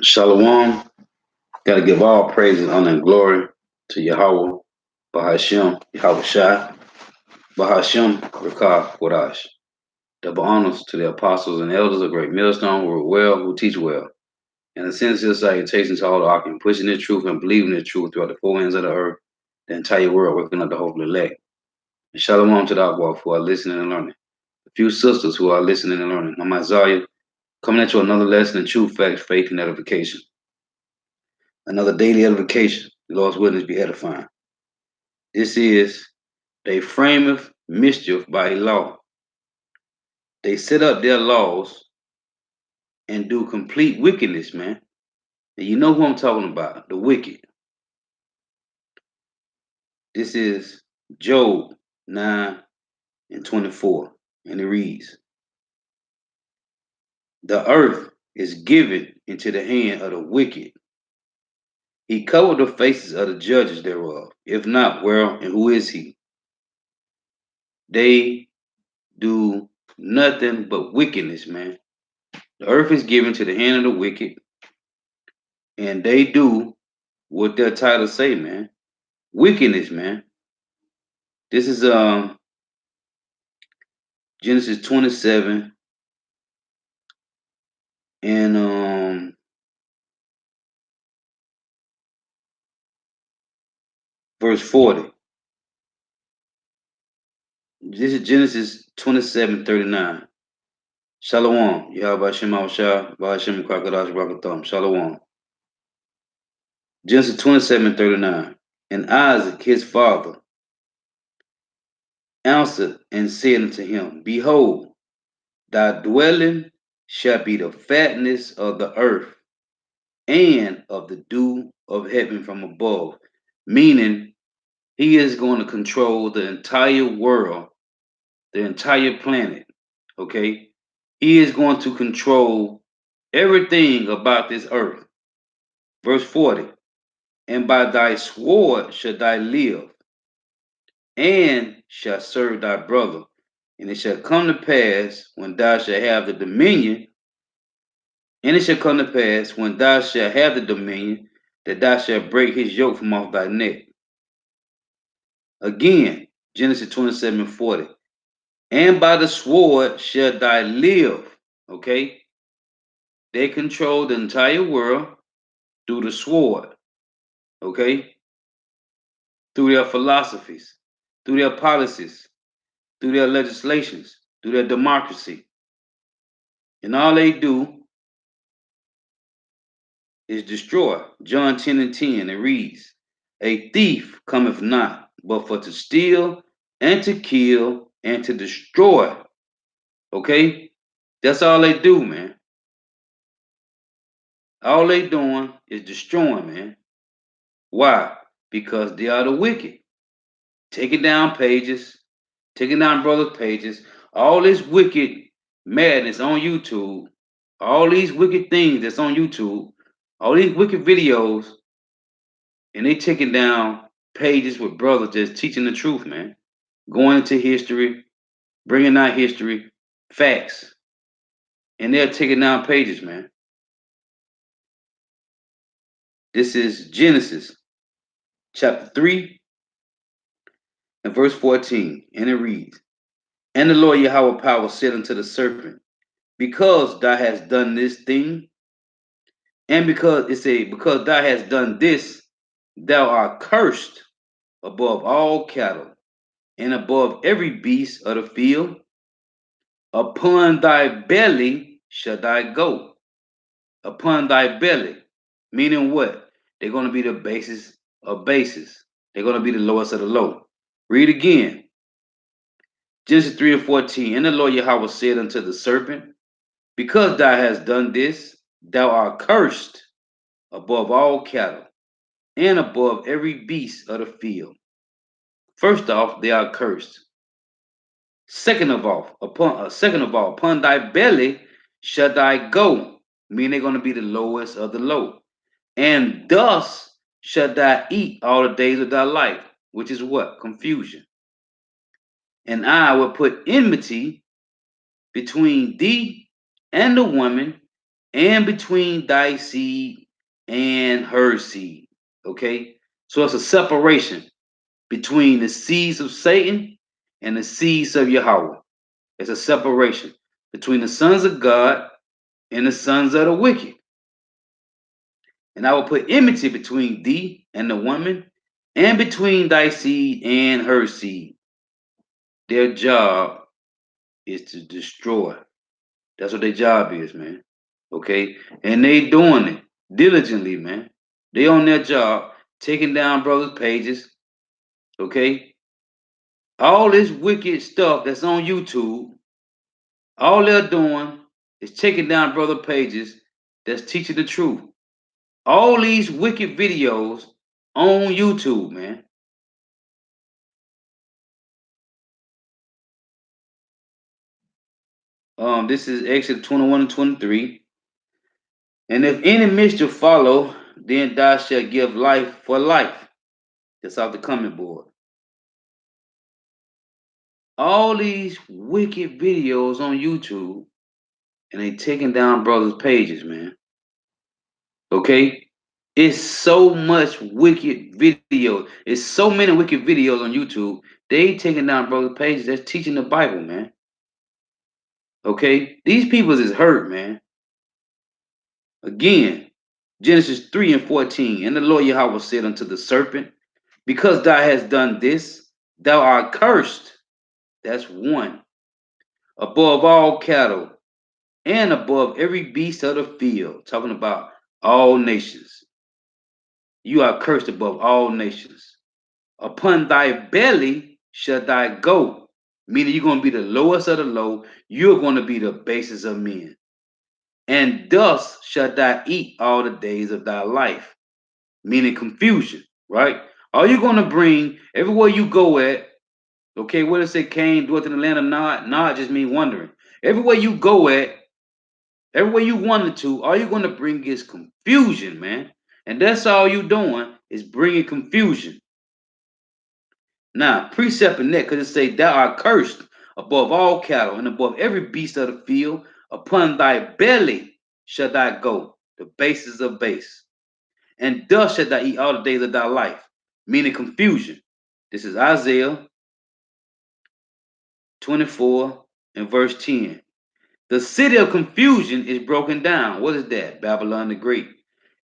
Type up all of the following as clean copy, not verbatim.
Shalom. Got to give all praise and honor and glory to Yahweh, Bahashem, Yahweh Shai, Bahashem, Rakah, Wadash. Double honors to the apostles and elders of Great Millstone who are well, who teach well. And a sincere salutation to all the Akim, pushing the truth and believing the truth throughout the four ends of the earth, the entire world, working up the hope of the elect. And shalom to the Akwaf who are listening and learning. A few sisters who are listening and learning. I'm Isaiah, coming at you another lesson in truth, facts, faith, and edification. Another daily edification. The Lord's witness be edifying. This is they frameth mischief by law. They set up their laws and do complete wickedness, man. And you know who I'm talking about, the wicked. This is Job 9 and 24. And it reads, the earth is given into the hand of the wicked. He covered the faces of the judges thereof. If not, where and who is he? They do nothing but wickedness, man. The earth is given to the hand of the wicked, and they do what their title say, man. Wickedness, man. This is Genesis 27 and verse 40. This is Genesis 27:39. Shalom. Yahweh Shem Shah, Bahashem Kwakadash Rakatham. Shalom. Genesis 27:39. And Isaac, his father, answered and said unto him, behold, thy dwelling shall be the fatness of the earth and of the dew of heaven from above. Meaning, he is going to control the entire world, the entire planet. Okay? He is going to control everything about this earth. Verse 40. And by thy sword shall thou live, and shall serve thy brother. And it shall come to pass when thou shalt have the dominion, and it shall come to pass when thou shalt have the dominion, that thou shalt break his yoke from off thy neck. Again, Genesis 27:40. And by the sword shall thou live. Okay? They control the entire world through the sword. Okay? Through their philosophies, through their policies, through their legislations, through their democracy. And all they do is destroy. John 10:10, it reads, a thief cometh not, but for to steal and to kill and to destroy. Okay? That's all they do, man. All they doing is destroying, man. Why? Because they are the wicked. Taking down pages, taking down brothers' pages, all this wicked madness on YouTube, all these wicked things that's on YouTube, all these wicked videos, and they taking down pages with brothers just teaching the truth, man. Going into history, bringing out history, facts. And they're taking down pages, man. This is Genesis chapter 3 and verse 14. And it reads, and the Lord Yahweh power said unto the serpent, because thou hast done this thing, and because thou hast done this, thou art cursed above all cattle, and above every beast of the field. Upon thy belly shall thou go. Upon thy belly. Meaning what? They're going to be the basis of bases. They're going to be the lowest of the low. Read again. Genesis 3 and 14. And the Lord Yahweh said unto the serpent, because thou hast done this, thou art cursed above all cattle, and above every beast of the field. First off, they are cursed. Second of all, upon thy belly shall thy go. Meaning they're going to be the lowest of the low. And thus shall thou eat all the days of thy life, which is what? Confusion. And I will put enmity between thee and the woman, and between thy seed and her seed. Okay? So it's a separation between the seeds of Satan and the seeds of Yahweh. It's a separation between the sons of God and the sons of the wicked. And I will put enmity between thee and the woman, and between thy seed and her seed. Their job is to destroy. That's what their job is, man. Okay? And they doing it diligently, man. They on their job, taking down brothers' pages. Okay? All this wicked stuff that's on YouTube, all they're doing is taking down brother pages that's teaching the truth. All these wicked videos on YouTube, man. This is Exodus 21 and 23. And if any mischief follow, then thou shalt give life for life. That's off the coming board. All these wicked videos on YouTube, and they taking down brothers' pages, man. Okay? It's so much wicked video. It's so many wicked videos on YouTube. They taking down brothers' pages that's teaching the Bible, man. Okay? These people is hurt, man. Again, Genesis 3 and 14. And the Lord Yahweh said unto the serpent, because thou hast done this, thou art cursed. That's one. Above all cattle and above every beast of the field. Talking about all nations. You are cursed above all nations. Upon thy belly shall thy go. Meaning you're going to be the lowest of the low. You're going to be the basest of men. And thus shalt thou eat all the days of thy life. Meaning confusion, right? Are you going to bring everywhere you go at? Okay, what does it Cain dwelt in the land of Nod? Nod just mean wandering. Everywhere you go at, everywhere you wanted to, all you're going to bring is confusion, man. And that's all you doing is bringing confusion. Now, precept in that, because it say, thou art cursed above all cattle and above every beast of the field. Upon thy belly shall thou go, the basis of base. And thus shalt thou eat all the days of thy life, meaning confusion. This is Isaiah 24 and verse 10. The city of confusion is broken down. What is that? Babylon the Great.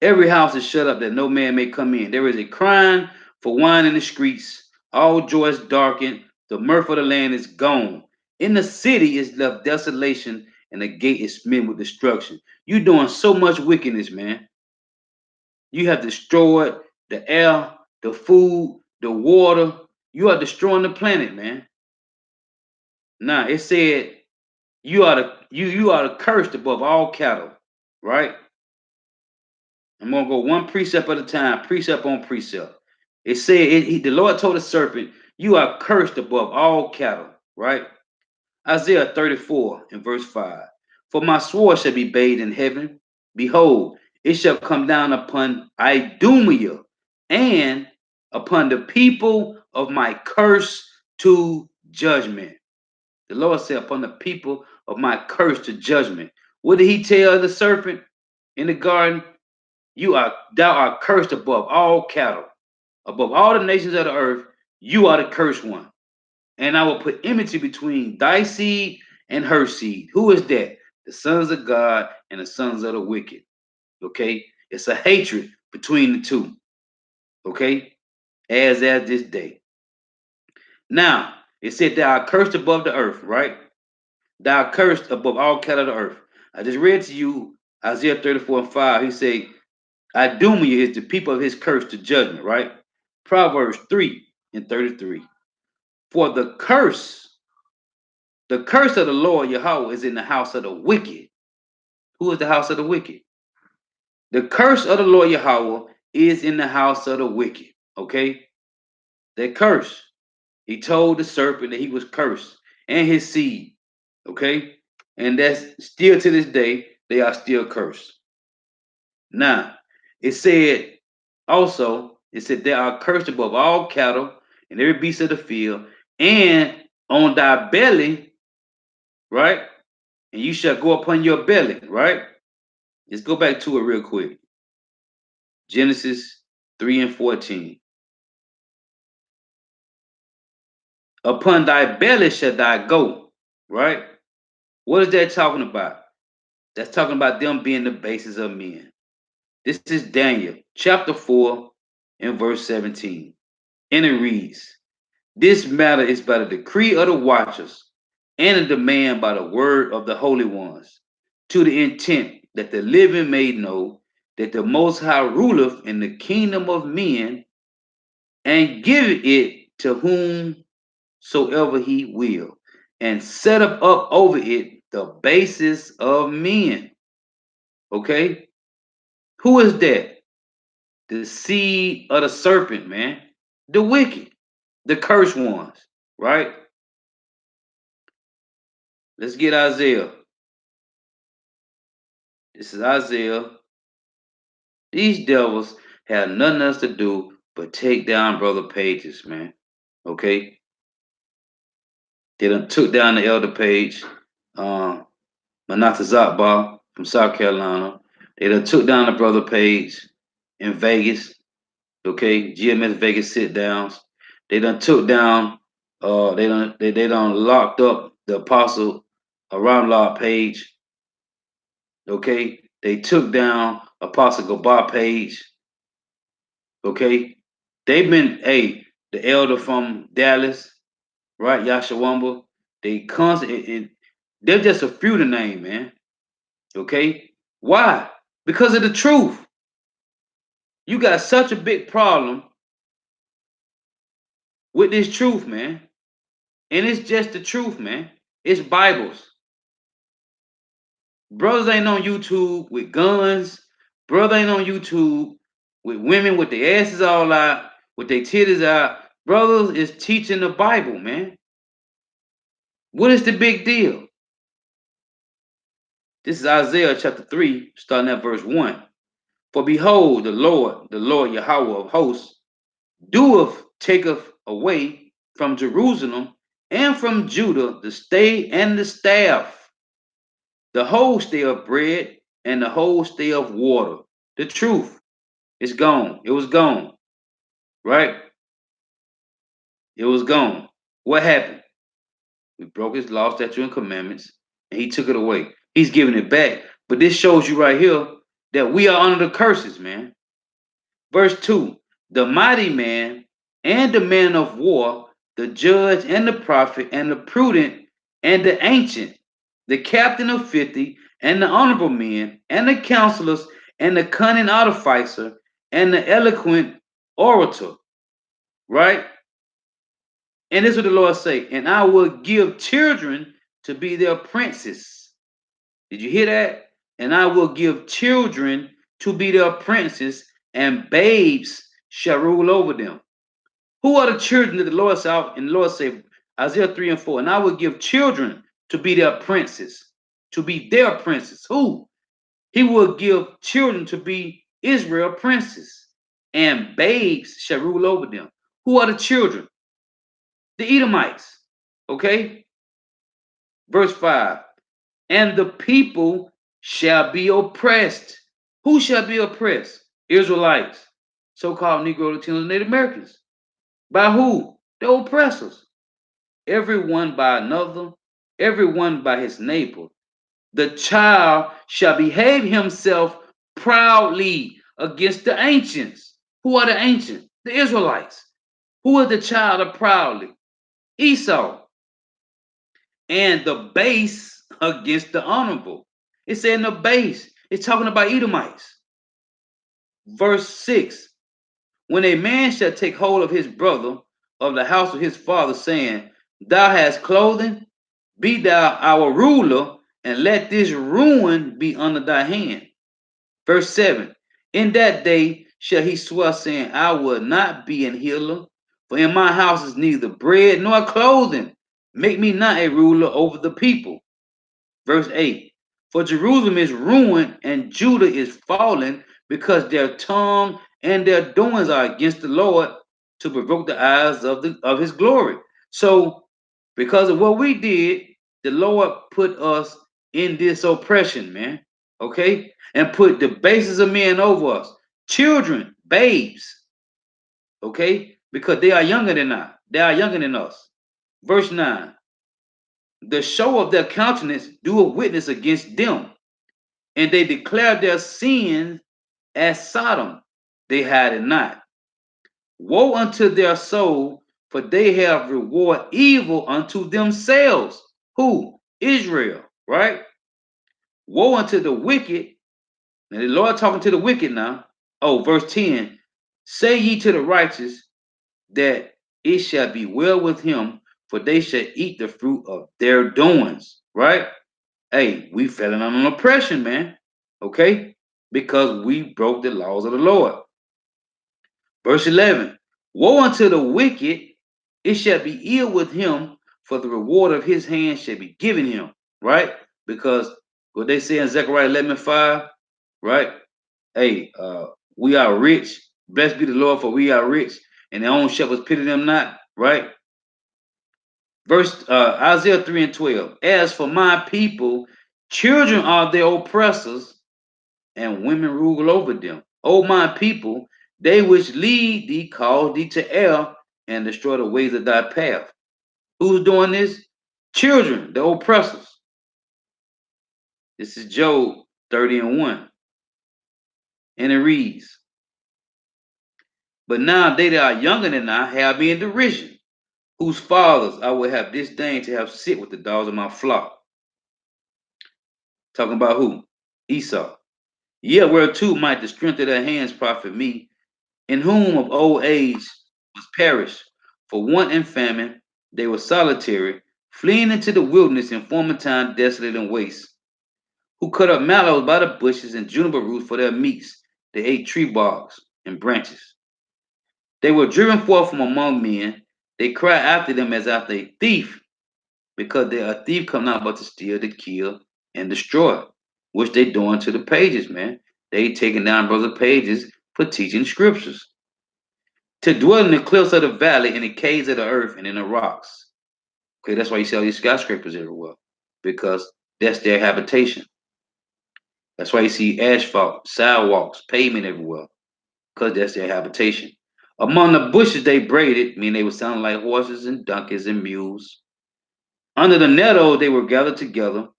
Every house is shut up that no man may come in. There is a crying for wine in the streets. All joy is darkened. The mirth of the land is gone. In the city is left desolation, and the gate is smitten with destruction. You're doing so much wickedness, man. You have destroyed the air, the food, the water. You are destroying the planet, man. Now it said you are cursed above all cattle, right? I'm gonna go one precept at a time, precept on precept. It said the Lord told the serpent, "You are cursed above all cattle," right? Isaiah 34 and verse 5. For my sword shall be bathed in heaven. Behold, it shall come down upon Idumea and upon the people of my curse to judgment. The Lord said, upon the people of my curse to judgment. What did he tell the serpent in the garden? Thou art cursed above all cattle, above all the nations of the earth. You are the cursed one. And I will put enmity between thy seed and her seed. Who is that? The sons of God and the sons of the wicked. Okay? It's a hatred between the two. Okay? As at this day. Now, it said thou art cursed above the earth, right? Thou art cursed above all cattle of the earth. I just read to you Isaiah 34 and 5. He said, Idumea is the people of his curse to judgment, right? Proverbs 3 and 33. For the curse of the Lord Yahweh is in the house of the wicked. Who is the house of the wicked? The curse of the Lord Yahweh is in the house of the wicked. Okay? That curse. He told the serpent that he was cursed and his seed. Okay? And that's still to this day, they are still cursed. Now, it said also, it said they are cursed above all cattle and every beast of the field, and on thy belly, right? And you shall go upon your belly, right? Let's go back to it real quick. Genesis 3 and 14. Upon thy belly shall thy go. Right? What is that talking about? That's talking about them being the basis of men. This is Daniel chapter 4 and verse 17. And it reads, this matter is by the decree of the watchers and a demand by the word of the holy ones, to the intent that the living may know that the Most High ruleth in the kingdom of men and giveth it to whomsoever he will, and set up over it the basis of men. Okay? Who is that? The seed of the serpent, man. The wicked, the cursed ones, right? Let's get Isaiah. This is Isaiah. These devils have nothing else to do but take down brother pages, man. Okay? They done took down the elder page, Manata Zatba from South Carolina. They done took down the brother page in Vegas. Okay, GMS Vegas sit downs. They done took down, they done locked up the apostle around law page. Okay, they took down Apostle Gabar page. Okay, they've been the elder from Dallas, right? Yashawamba. They constant. They're just a few to name, man. Okay, why? Because of the truth. You got such a big problem with this truth, man. And it's just the truth, man. It's Bibles. Brothers ain't on YouTube with guns. Brother ain't on YouTube with women with their asses all out, with their titties out. Brothers is teaching the Bible, man. What is the big deal? This is Isaiah chapter 3, starting at verse 1. For behold, the Lord Yahweh of hosts, doeth taketh away from Jerusalem and from Judah the stay and the staff, the whole stay of bread and the whole stay of water. The truth is gone. It was gone, right? It was gone. What happened? We broke his law, statute, and commandments, and he took it away. He's giving it back. But this shows you right here that we are under the curses, man. Verse 2, the mighty man and the man of war, the judge and the prophet and the prudent and the ancient, the captain of 50 and the honorable men and the counselors and the cunning artificer and the eloquent orator, right? And this is what the Lord say, and I will give children to be their princes. Did you hear that? And I will give children to be their princes, and babes shall rule over them. Who are the children that the Lord saw? And the Lord said, Isaiah 3 and 4, and I will give children to be their princes, to be their princes. Who? He will give children to be Israel princes, and babes shall rule over them. Who are the children? The Edomites. Okay? Verse 5, and the people shall be oppressed. Who shall be oppressed? Israelites, so-called Negro, Latinos, Native Americans. By who? The oppressors. Everyone by another, everyone by his neighbor. The child shall behave himself proudly against the ancients. Who are the ancients? The Israelites. Who is the child of proudly? Esau. And the base against the honorable. It's saying the base. It's talking about Edomites. Verse 6, when a man shall take hold of his brother of the house of his father, saying, thou hast clothing, be thou our ruler, and let this ruin be under thy hand. Verse 7, in that day shall he swear, saying, I will not be an healer, for in my house is neither bread nor clothing. Make me not a ruler over the people. Verse 8, for Jerusalem is ruined and Judah is fallen, because their tongue and their doings are against the Lord, to provoke the eyes of his glory. So because of what we did, the Lord put us in this oppression, man. okay, and put the bases of men over us, children, babes, okay, because they are younger than I, they are younger than us. Verse 9, the show of their countenance do a witness against them, and they declare their sins as Sodom, they hide it not. Woe unto their soul, for they have reward evil unto themselves. Who? Israel, right? Woe unto the wicked. Now the Lord talking to the wicked now. Oh, verse 10. Say ye to the righteous that it shall be well with him, for they shall eat the fruit of their doings. Right? Hey, we fell in on oppression, man. Okay? Because we broke the laws of the Lord. Verse 11. Woe unto the wicked, it shall be ill with him, for the reward of his hand shall be given him. Right? Because what they say in Zechariah 11:5, right? Hey, we are rich. Blessed be the Lord, for we are rich, and their own shepherds pity them not. Right? Verse Isaiah 3:12. As for my people, children are their oppressors, and women rule over them. O my people, they which lead thee cause thee to err, and destroy the ways of thy path. Who's doing this? Children, the oppressors. This is Job 30:1. And it reads, but now they that are younger than I have me in derision, whose fathers I would have disdained to have sit with the dogs of my flock. Talking about who? Esau. Yet whereto might the strength of their hands profit me, in whom of old age was perished. For want and famine they were solitary, fleeing into the wilderness in former time desolate and waste, who cut up mallows by the bushes and juniper roots for their meats. They ate tree barks and branches. They were driven forth from among men. They cry after them as after a thief, because they a thief come not but to steal, to kill, and destroy, which they doing to the pages, man. They taking down brother pages for teaching scriptures. To dwell in the cliffs of the valley, in the caves of the earth, and in the rocks. Okay, that's why you see all these skyscrapers everywhere, because that's their habitation. That's why you see asphalt, sidewalks, pavement everywhere, because that's their habitation. Among the bushes they braided, meaning they were sounding like horses and donkeys and mules. Under the nettle they were gathered together.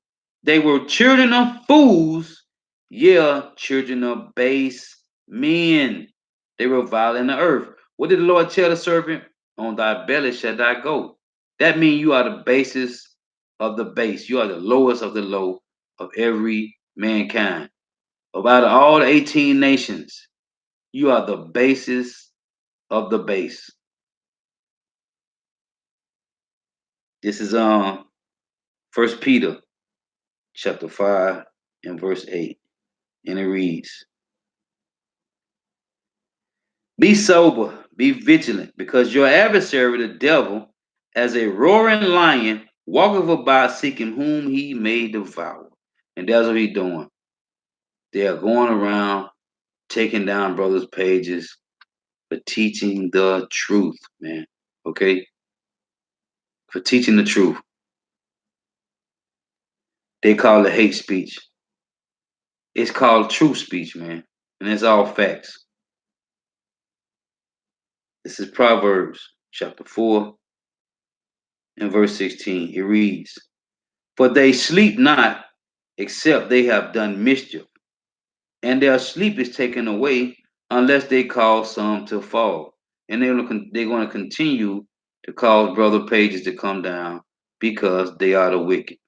They were children of fools, yeah, children of base men. They were violating the earth. What did the Lord tell the serpent? On thy belly shall thou go. That means you are the basis of the base. You are the lowest of the low of every mankind. About all the 18 nations, you are the basis of the base. This is First Peter chapter 5 and verse 8. And it reads, be sober, be vigilant, because your adversary, the devil, as a roaring lion, walketh about seeking whom he may devour. And that's what he's doing. They are going around taking down brothers' pages for teaching the truth, man. Okay? For teaching the truth. They call it hate speech. It's called true speech, man. And it's all facts. This is Proverbs chapter 4 and verse 16. It reads, for they sleep not except they have done mischief, and their sleep is taken away unless they cause some to fall. And they're going to continue to cause brother pages to come down because they are the wicked.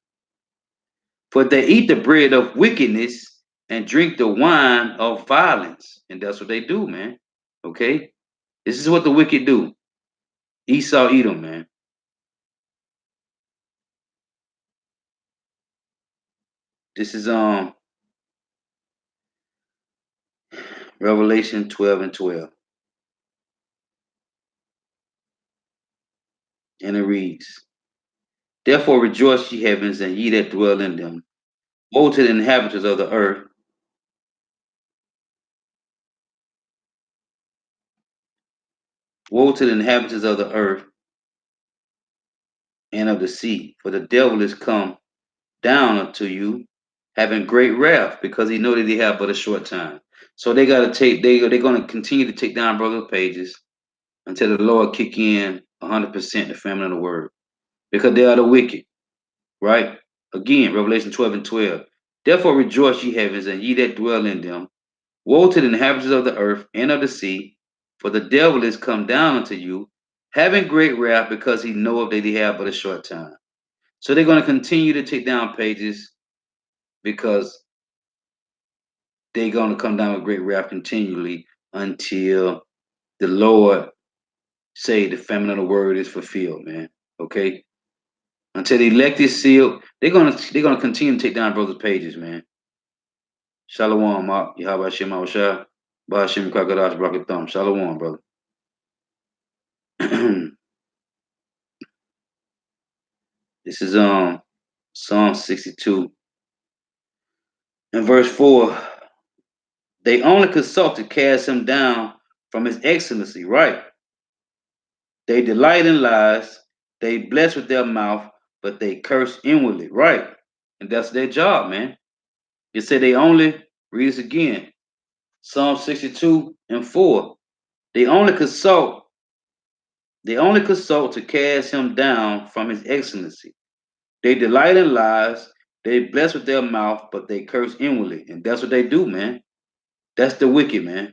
For they eat the bread of wickedness and drink the wine of violence. And that's what they do, man. Okay? This is what the wicked do. Esau Edom, man. This is Revelation 12 and 12. And it reads, therefore rejoice, ye heavens, and ye that dwell in them. Woe to the inhabitants of the earth. Woe to the inhabitants of the earth and of the sea, for the devil is come down unto you, having great wrath, because he know that he have but a short time. So they gotta take they're gonna continue to take down brother pages until the Lord kick in 100% the family of the word. Because they are the wicked, right? Again, Revelation 12 and 12. Therefore rejoice, ye heavens, and ye that dwell in them. Woe to the inhabitants of the earth and of the sea, for the devil is come down unto you, having great wrath, because he knoweth that he have but a short time. So they're going to continue to take down pages because they're going to come down with great wrath continually until the Lord say the famine of the word is fulfilled, man. Okay? Until the elect is sealed, they're gonna continue to take down brothers' pages, man. Shalom, Mark. Yahweh Shem Awashah. Bahashem Kakadash Brakatham. Shalom, brother. This is Psalm 62 and verse 4. They only consult to cast him down from his excellency, right? They delight in lies, they bless with their mouth, but they curse inwardly, right? And that's their job, man. It said they only, read this again, Psalm 62 and 4. They only consult, to cast him down from his excellency. They delight in lies, they bless with their mouth, but they curse inwardly. And that's what they do, man. That's the wicked, man.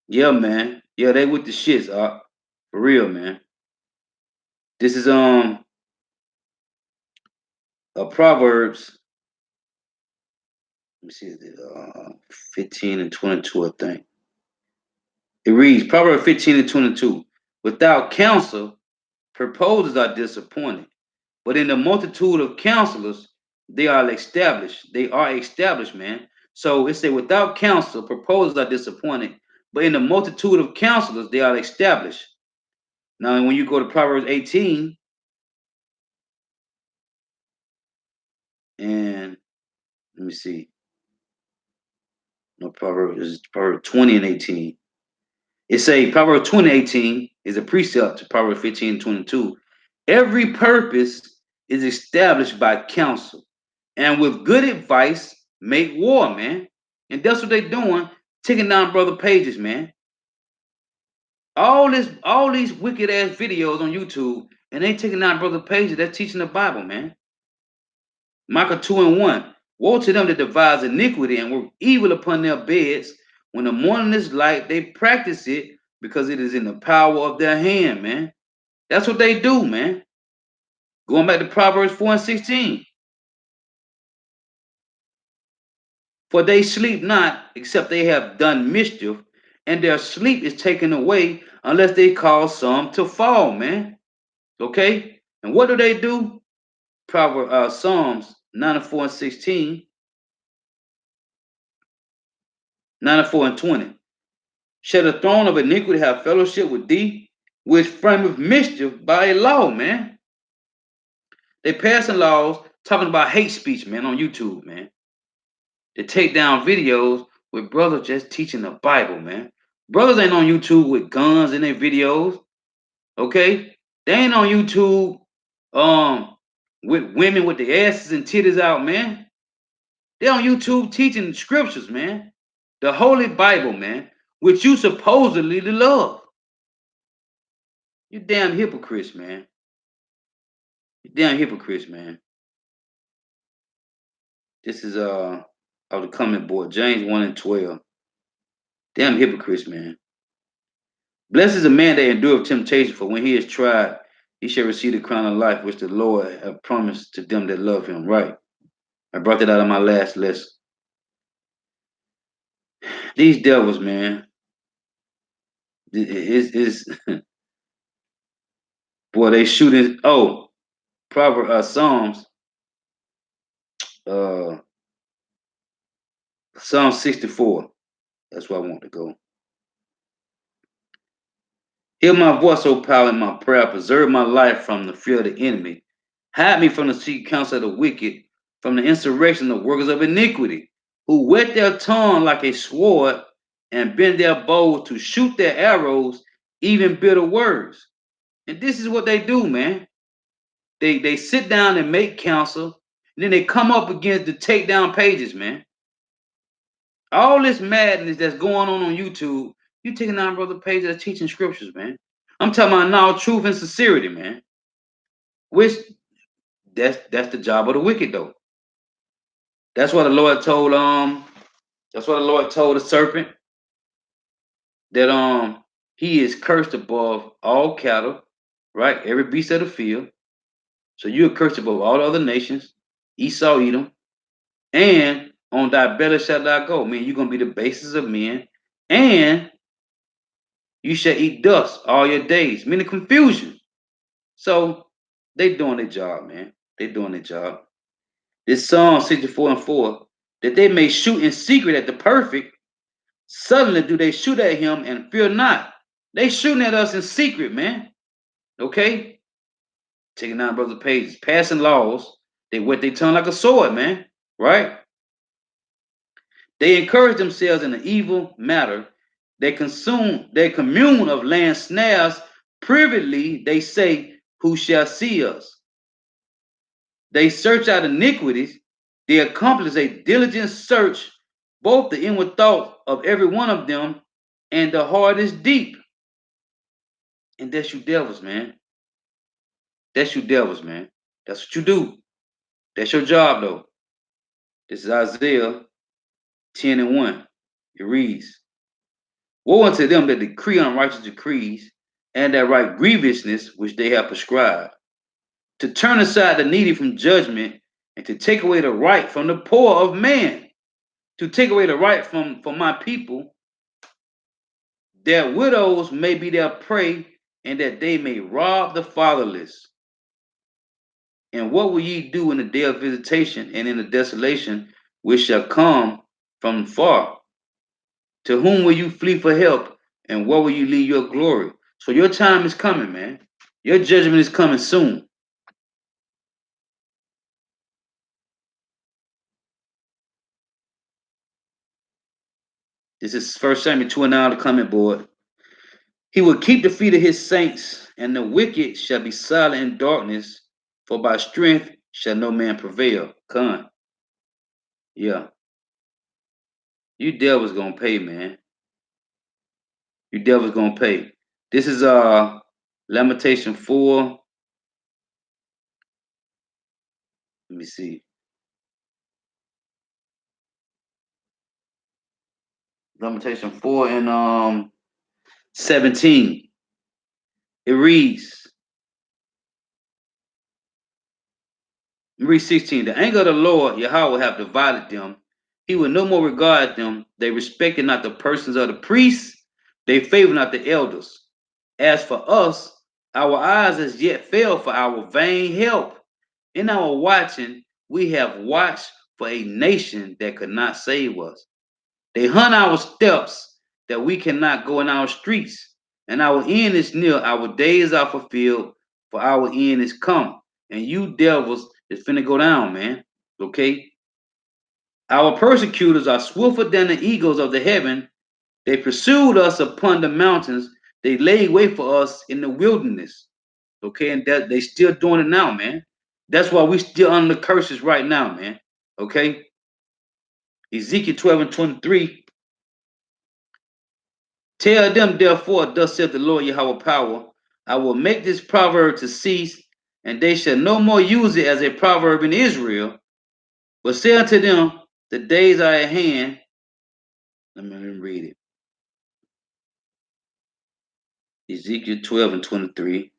Yeah, man. Yeah, they with the shits, for real, man. This is a Proverbs. Let me see, 15 and 22, I think. It reads Proverbs 15 and 22. Without counsel, proposals are disappointed, but in the multitude of counselors, they are established. They are established, man. So it say, without counsel, proposals are disappointed, but in the multitude of counselors, they are established. Now, when you go to Proverbs 18 and let me see, no, Proverbs 20 and 18. It say Proverbs 20 18 is a precept to Proverbs 15 and 22. Every purpose is established by counsel, and with good advice, make war, man. And that's what they're doing, taking down brother pages, man. All these wicked ass videos on YouTube, and they taking down brother pages. They're teaching the Bible, man. Micah 2 and 1. Woe to them that devise iniquity and work evil upon their beds. When the morning is light, they practice it because it is in the power of their hand, man. That's what they do, man. Going back to Proverbs 4 and 16. For they sleep not, except they have done mischief, and their sleep is taken away unless they cause some to fall, man. Okay? And what do? Psalms 94 and 16, 94 and 20. Shall the throne of iniquity have fellowship with thee, which frameth mischief by a law, man? They passing laws talking about hate speech, man, on YouTube, man. They take down videos with brothers just teaching the Bible, man. Brothers ain't on YouTube with guns in their videos, okay? They ain't on YouTube with women with their asses and titties out, man. They on YouTube teaching scriptures, man. The Holy Bible, man, which you supposedly love. You damn hypocrites, man. You damn hypocrites, man. This is of the comment board, James 1 and 12. Damn hypocrites, man. Blessed is the man that endureth temptation, for when he is tried, he shall receive the crown of life which the Lord hath promised to them that love him. Right. I brought that out of my last lesson. These devils, man. Is boy, they shooting. Oh, Psalms. Uh Psalm 64. That's where I want to go. Hear my voice, O power, in my prayer. Preserve my life from the fear of the enemy. Hide me from the secret counsel of the wicked, from the insurrection of workers of iniquity, who whet their tongue like a sword and bend their bows to shoot their arrows, even bitter words. And this is what they do, man. They sit down and make counsel, and then they come up against the takedown pages, man. All this madness that's going on YouTube, you taking down brother pages that's teaching scriptures, man. I'm talking about now truth and sincerity, man. Which that's the job of the wicked though. That's what the Lord told that's what the Lord told the serpent that he is cursed above all cattle, right? Every beast of the field. So you're cursed above all other nations. Esau, Edom, and on thy belly shalt thou go. Man, you're gonna be the basis of men, and you shall eat dust all your days, meaning confusion. So they doing their job, man. They doing their job. This Psalm 64:4, that they may shoot in secret at the perfect, suddenly do they shoot at him and fear not. They shooting at us in secret, man. Okay? Taking down brother pages, passing laws. They wet their tongue like a sword, man. Right? They encourage themselves in an evil matter. They commune of land snares. Privately, they say, who shall see us? They search out iniquities. They accomplish a diligent search, both the inward thought of every one of them, and the heart is deep. And that's you devils, man. That's you devils, man. That's what you do. That's your job, though. This is Isaiah 10:1. It reads, woe unto them that decree unrighteous decrees, and that write grievousness which they have prescribed, to turn aside the needy from judgment, and to take away the right from the poor of man, to take away the right from my people, that widows may be their prey, and that they may rob the fatherless. And what will ye do in the day of visitation and in the desolation which shall come from far? To whom will you flee for help? And where will you leave your glory? So your time is coming, man. Your judgment is coming soon. This is First Samuel 2:9, the comment board. He will keep the feet of his saints, and the wicked shall be silent in darkness, for by strength shall no man prevail. Con. Yeah. You devils gonna pay, man. You devils gonna pay. This is Lamentation 4. Let me see. Lamentation 4 and 17. It reads, read 16. The anger of the Lord Yahweh have divided them. He will no more regard them. They respected not the persons of the priests. They favor not the elders. As for us, our eyes as yet fail for our vain help. In our watching, we have watched for a nation that could not save us. They hunt our steps that we cannot go in our streets, and our end is near. Our days are fulfilled, for our end is come. And you devils is finna go down, man. Okay? Our persecutors are swifter than the eagles of the heaven. They pursued us upon the mountains. They laid wait for us in the wilderness. Okay, and that they still doing it now, man. That's why we still under the curses right now, man. Okay? Ezekiel 12:23. Tell them, therefore, thus saith the Lord Yahweh power, I will make this proverb to cease, and they shall no more use it as a proverb in Israel, but say unto them, the days are at hand. Let me read it. Ezekiel 12:23.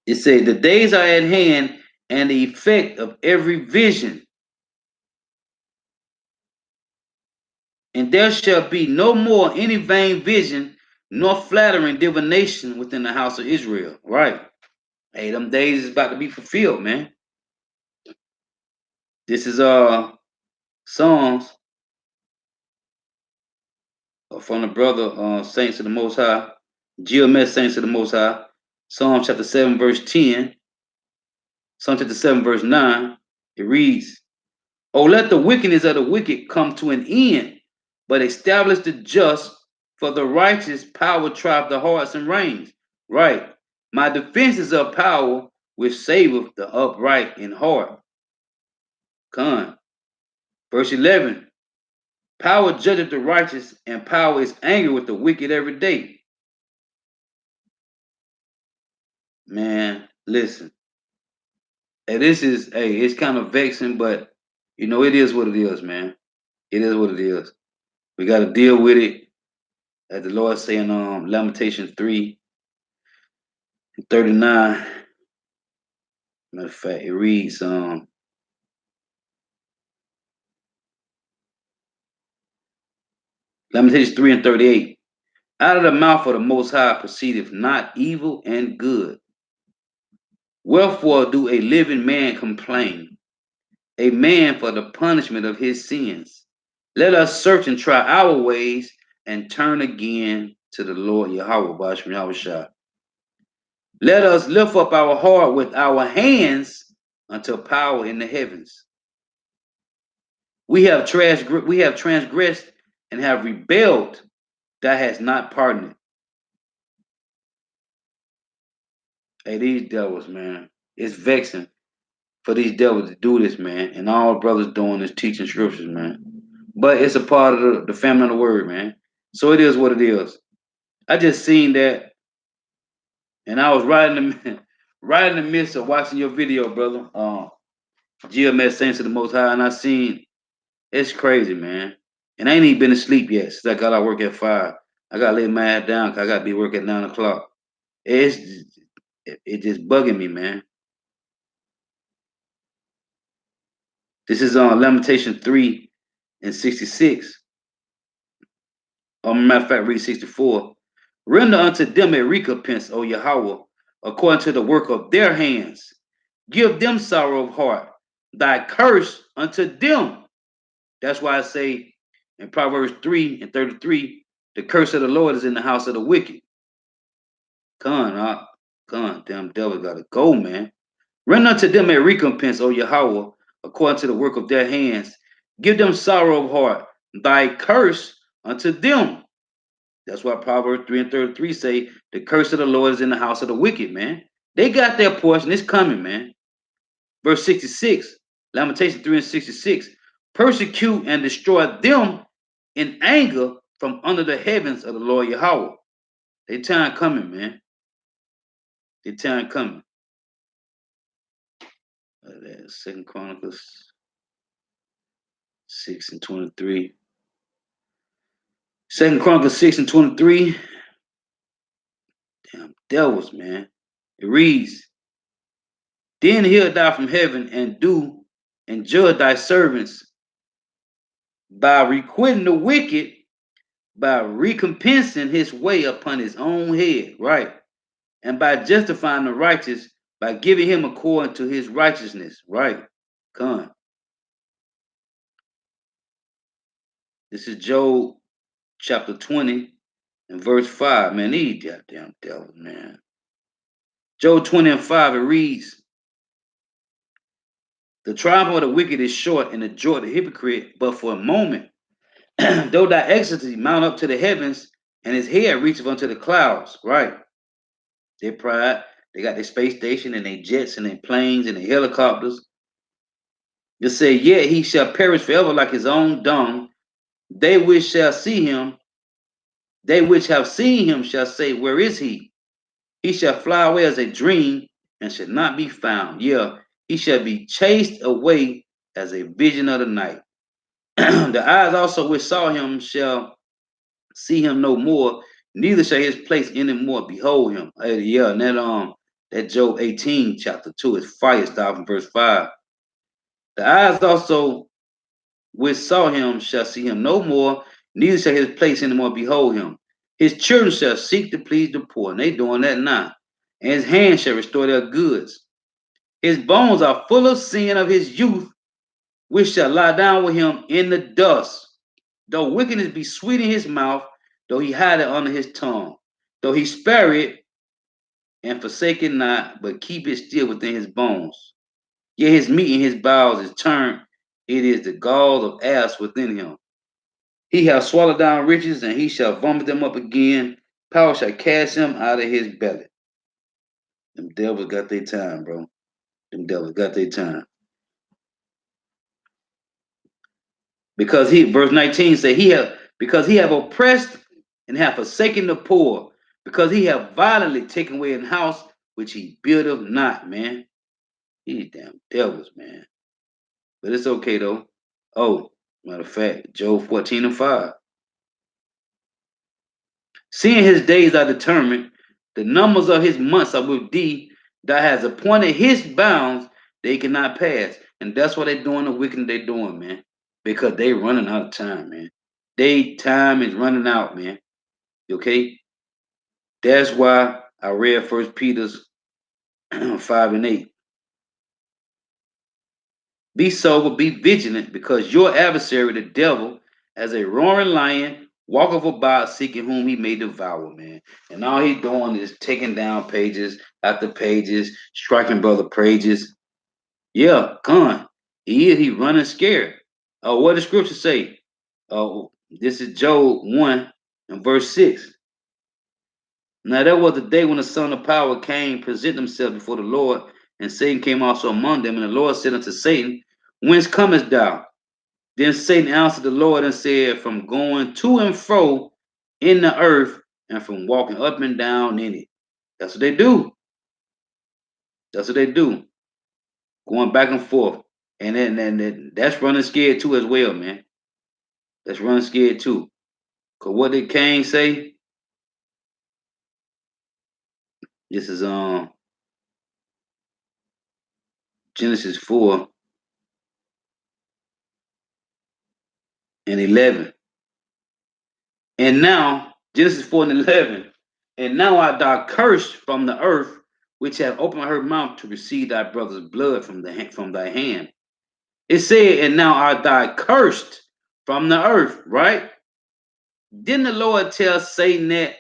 It says, the days are at hand, and the effect of every vision, and there shall be no more any vain vision, nor flattering divination within the house of Israel. Right. Hey, them days is about to be fulfilled, man. This is Psalms from the brother Saints of the Most High, GMS Saints of the Most High, Psalm chapter 7, verse 10, Psalm chapter 7, verse 9. It reads, oh, let the wickedness of the wicked come to an end, but establish the just For the righteous power trieth the hearts and reins. Right. My defense is of power, which saveth the upright in heart. Con. Verse 11. Power judgeth the righteous, and power is angry with the wicked every day. Man, listen. Hey, it's kind of vexing, but it is what it is, man. It is what it is. We got to deal with it. As the Lord saying, Lamentations 3:39. Matter of fact, it reads, Lamentations 3:38. Out of the mouth of the Most High proceedeth not evil and good. Wherefore do a living man complain, a man for the punishment of his sins? Let us search and try our ways and turn again to the Lord Yahweh Basham Yahushua. Let us lift up our heart with our hands unto power in the heavens. We have transgressed and have rebelled, that has not pardoned. Hey, these devils, man, it's vexing for these devils to do this, man. And all brothers doing is teaching scriptures, man. But it's a part of the family of the word, man. So it is what it is. I just seen that, and I was right in the right in the midst of watching your video, brother. GMS Saints of the Most High, and I seen it's crazy, man. And I ain't even been asleep yet since I got out of work at 5. I gotta lay my head down because I gotta be working at 9 o'clock. It just bugging me, man. This is on Lamentation 3:66. Matter of fact, read 64. Render unto them a recompense, O Yahweh, according to the work of their hands. Give them sorrow of heart, thy curse unto them. That's why I say in Proverbs 3:33, the curse of the Lord is in the house of the wicked. Come on, damn devil gotta go, man. Render unto them a recompense, O Yahweh, according to the work of their hands. Give them sorrow of heart, thy curse unto them. That's why Proverbs 3:33 say the curse of the Lord is in the house of the wicked, man. They got their portion. It's coming, man. Verse 66, Lamentation 3:66. Persecute and destroy them in anger from under the heavens of the Lord Yahweh. They time coming, man. They time coming. Second Chronicles 6:23. Second Chronicles 6:23. Damn devils, man. It reads, then hear thou from heaven and do and judge thy servants by requiting the wicked, by recompensing his way upon his own head, right? And by justifying the righteous, by giving him according to his righteousness, right? Come. This is Job chapter 20 and verse 5. Man, these goddamn devils, man. Job 20:5, it reads, the triumph of the wicked is short and the joy of the hypocrite, but for a moment. Though thy excellency mount up to the heavens, and his head reacheth unto the clouds, right? Their pride, they got their space station and their jets and their planes and their helicopters. They say, yet he shall perish forever like his own dung. They which shall see him, they which have seen him shall say, where is he? He shall fly away as a dream and shall not be found. Yeah, he shall be chased away as a vision of the night. The eyes also which saw him shall see him no more, neither shall his place any more behold him. Yeah, and that Job 18 chapter 2 is fire style from verse 5. The eyes also which saw him shall see him no more, neither shall his place any more behold him. His children shall seek to please the poor, and they doing that now. And his hand shall restore their goods. His bones are full of sin of his youth, which shall lie down with him in the dust. Though wickedness be sweet in his mouth, though he hide it under his tongue, though he spare it and forsake it not, but keep it still within his bones. Yet his meat in his bowels is turned, it is the gall of ass within him. He hath swallowed down riches, and he shall vomit them up again. Power shall cast him out of his belly. Them devils got their time, bro. Them devils got their time. Because verse 19 say, because he have oppressed and have forsaken the poor, because he have violently taken away an house which he buildeth not, man. These damn devils, man. But it's okay though. Oh, matter of fact, Job 14:5. Seeing his days are determined, the numbers of his months are with thee, that has appointed his bounds, they cannot pass. And that's what they're doing, the wicked they're doing, man. Because they running out of time, man. They time is running out, man. Okay? That's why I read First Peter's 5:8. Be sober, be vigilant, because your adversary, the devil, as a roaring lion, walketh about seeking whom he may devour, man. And all he's doing is taking down pages after pages, striking brother pages. Yeah, con. He running scared. What does scripture say? This is Job 1 and verse 6. Now there was the day when the Son of Power came, present himself before the Lord, and Satan came also among them. And the Lord said unto Satan, whence comest thou? Then Satan answered the Lord and said, from going to and fro in the earth, and from walking up and down in it. That's what they do. That's what they do. Going back and forth. And then that's running scared too as well, man. That's running scared too. Cause what did Cain say? This is Genesis 4:11. And now, Genesis 4:11, and now art thou cursed from the earth, which hath opened her mouth to receive thy brother's blood from thy hand. It said, and now art thou cursed from the earth, right? Didn't the Lord tell Satan that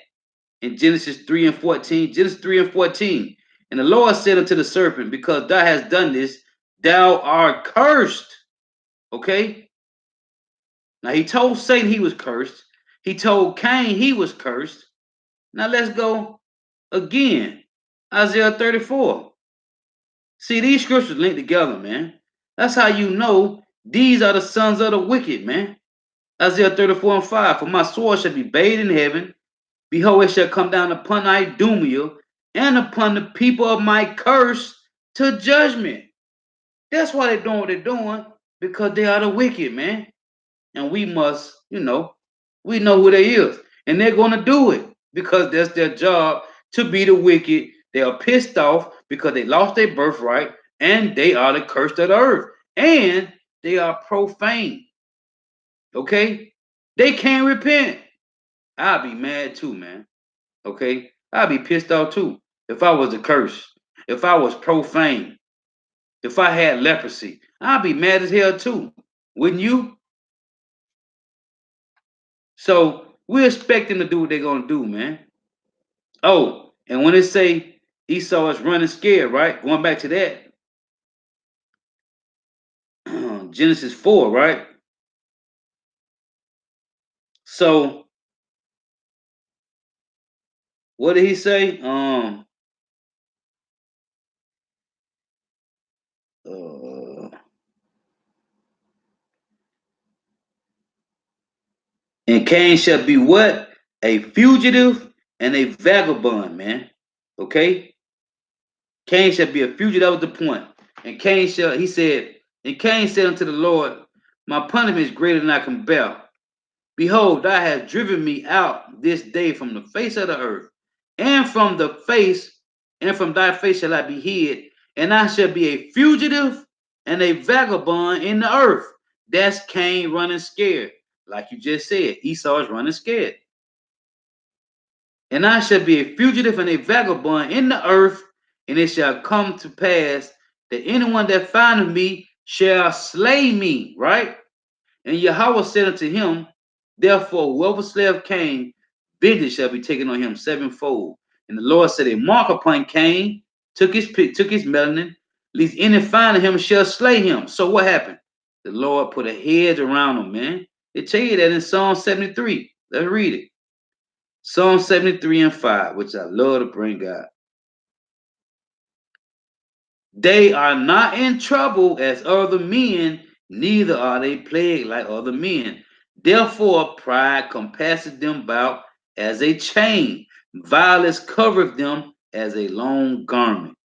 in Genesis 3:14? Genesis 3:14. And the Lord said unto the serpent, because thou hast done this, thou art cursed. Okay? Now he told Satan he was cursed. He told Cain he was cursed. Now let's go again. Isaiah 34. See, these scriptures linked together, man. That's how you know these are the sons of the wicked, man. Isaiah 34:5. For my sword shall be bathed in heaven. Behold, it shall come down upon Idumea and upon the people of my curse to judgment. That's why they're doing what they're doing, because they are the wicked, man. And we must, we know who they is. And they're going to do it because that's their job, to be the wicked. They are pissed off because they lost their birthright, and they are the curse of the earth. And they are profane. Okay? They can't repent. I'll be mad too, man. Okay? I'll be pissed off too. If I was a curse, if I was profane, if I had leprosy, I'd be mad as hell too. Wouldn't you? So we expect them to do what they're gonna do, man. Oh, and when they say Esau is running scared, right? Going back to that, Genesis 4, right? So what did he say? And Cain shall be what? A fugitive and a vagabond, man. Okay? Cain shall be a fugitive. That was the point. And Cain said unto the Lord, my punishment is greater than I can bear. Behold, thou hast driven me out this day from the face of the earth, and from thy face shall I be hid, and I shall be a fugitive and a vagabond in the earth. That's Cain running scared. Like you just said, Esau is running scared. And I shall be a fugitive and a vagabond in the earth, and it shall come to pass that anyone that findeth me shall slay me, right? And Yahweh said unto him, therefore, whoever slayeth Cain, vengeance shall be taken on him sevenfold. And the Lord set a mark upon Cain, took his melanin, lest any find him shall slay him. So what happened? The Lord put a hedge around him, man. It tell you that in Psalm 73. Let's read it. Psalm 73 and 5, which I love to bring out. They are not in trouble as other men, neither are they plagued like other men. Therefore, pride compasseth them about as a chain, violence covereth them as a long garment.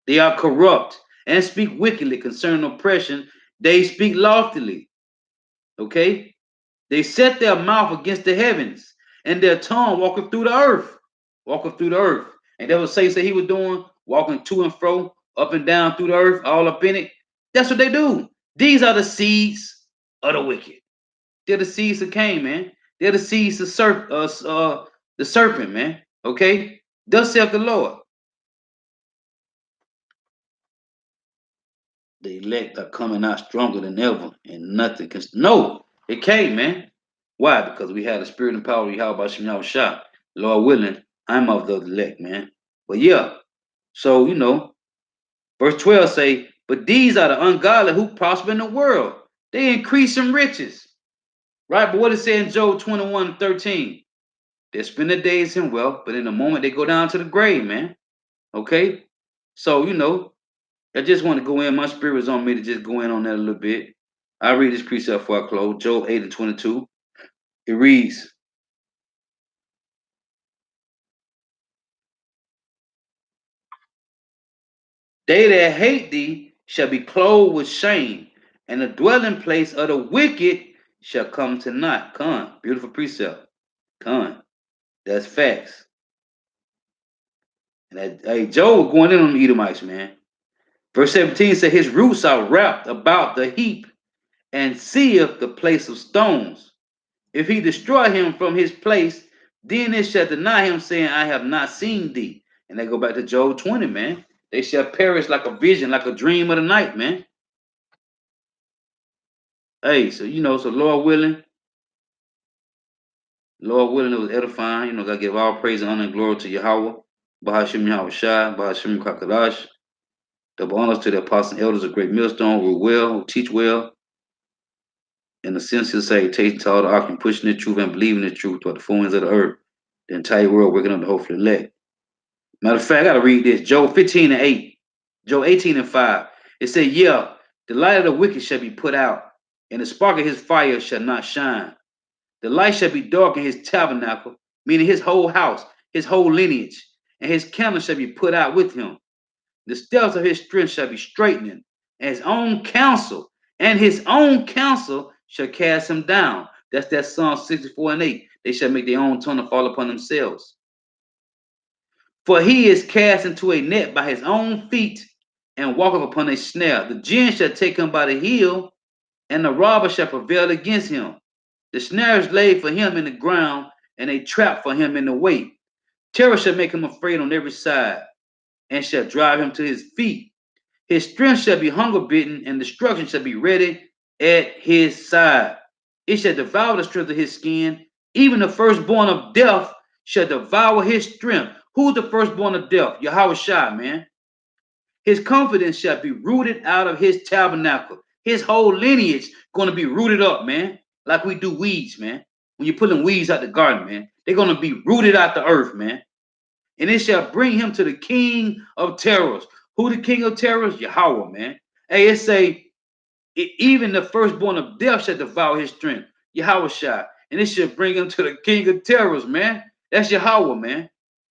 They are corrupt and speak wickedly concerning oppression. They speak loftily. Okay? They set their mouth against the heavens, and their tongue walketh through the earth. Walketh through the earth. And that was Satan said he was doing, walking to and fro, up and down through the earth, all up in it. That's what they do. These are the seeds of the wicked. They're the seeds of Cain, man. They're the seeds of the serpent, man. Okay? Thus saith the Lord. The elect are coming out stronger than ever, and nothing can. No, it can't, man. Why? Because we had the spirit and power of Yahweh Shem Shah. Lord willing, I'm of the elect, man. But yeah, so verse 12 say, but these are the ungodly who prosper in the world. They increase in riches. Right? But what it say in Job 21:13? They spend their days in wealth, but in the moment they go down to the grave, man. Okay? So, I just want to go in. My spirit was on me to just go in on that a little bit. I read this precept before I close. Job 8 and 22. It reads, they that hate thee shall be clothed with shame, and the dwelling place of the wicked shall come to naught. Con, beautiful precept. Con, that's facts. And hey, Job was going in on the Edomites, man. Verse 17 said, his roots are wrapped about the heap, and seeth the place of stones. If he destroy him from his place, then it shall deny him, saying, I have not seen thee. And they go back to Job 20, man. They shall perish like a vision, like a dream of the night, man. Hey, so so Lord willing, it was edifying. Gotta give all praise and honor and glory to Yahweh. Bahashim Yahweh Shai, Bahashim Kakadash. Double honors to the apostles and elders of Great Millstone who well, who teach well. In the sense to say, taking to all the ark and pushing the truth and believing the truth toward the four ends of the earth. The entire world working on the hopefully elect. Matter of fact, I gotta read this. Job 15 and 8. Job 18 and 5. It said, yeah, the light of the wicked shall be put out, and the spark of his fire shall not shine. The light shall be dark in his tabernacle, meaning his whole house, his whole lineage, and his candle shall be put out with him. The steps of his strength shall be straightening, and his own counsel shall cast him down. That's that Psalm 64 and 8. They shall make their own tongue to fall upon themselves. For he is cast into a net by his own feet, and walketh upon a snare. The gin shall take him by the heel, and the robber shall prevail against him. The snare is laid for him in the ground, and a trap for him in the way. Terror shall make him afraid on every side, and shall drive him to his feet. His strength shall be hunger bitten, and destruction shall be ready at his side. It shall devour the strength of his skin. Even the firstborn of death shall devour his strength. Who's the firstborn of death? Yahweh Shai, man. His confidence shall be rooted out of his tabernacle. His whole lineage going to be rooted up, man. Like we do weeds, man. When you're pulling weeds out the garden, man, they're going to be rooted out the earth, man. And it shall bring him to the king of terrors. Who the king of terrors? Yahweh, man. Hey, it say, even the firstborn of death shall devour his strength. Yahweh Shai. And it shall bring him to the king of terrors, man. That's Yahweh, man.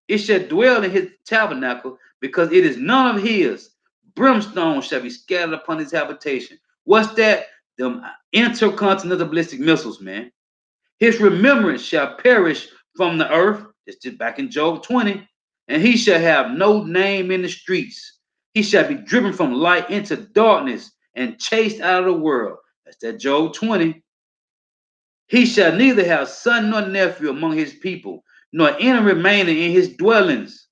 It shall dwell in his tabernacle because it is none of his. Brimstone shall be scattered upon his habitation. What's that? Them intercontinental ballistic missiles, man. His remembrance shall perish from the earth. It's just back in Job 20. And he shall have no name in the streets. He shall be driven from light into darkness and chased out of the world. That's that Job 20. He shall neither have son nor nephew among his people, nor any remaining in his dwellings.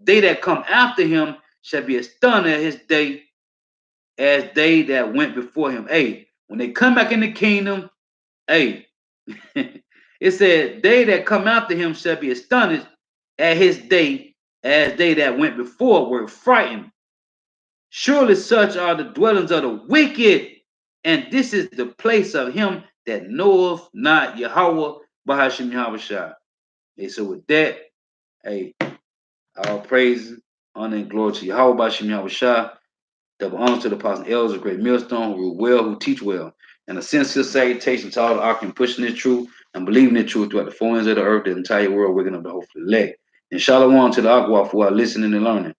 They that come after him shall be astonished at his day as they that went before him. Hey, when they come back in the kingdom, hey, it said, they that come after him shall be astonished at his day as they that went before were frightened. Surely such are the dwellings of the wicked, and this is the place of him that knoweth not Yahweh Bahashim Yahushua. Hey, so with that, hey, all praise, honor, and glory to Yahweh Bahashim Yahushua. Double honor to the apostle elders of Great Millstone who rule well, who teach well. And a sincere salutation to all the arching pushing the truth and believing the truth throughout the four ends of the earth, the entire world, waking up the hopeful elect. And shalom to the Akwaf who are listening and learning.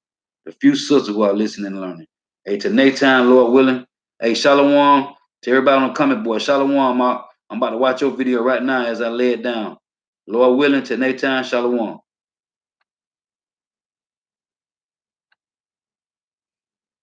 The few sisters who are listening and learning. Hey, to Nathan, Lord willing. Hey, shalom to everybody on the comment board. Shalom. I'm about to watch your video right now as I lay it down. Lord willing, to Nathan, shalom.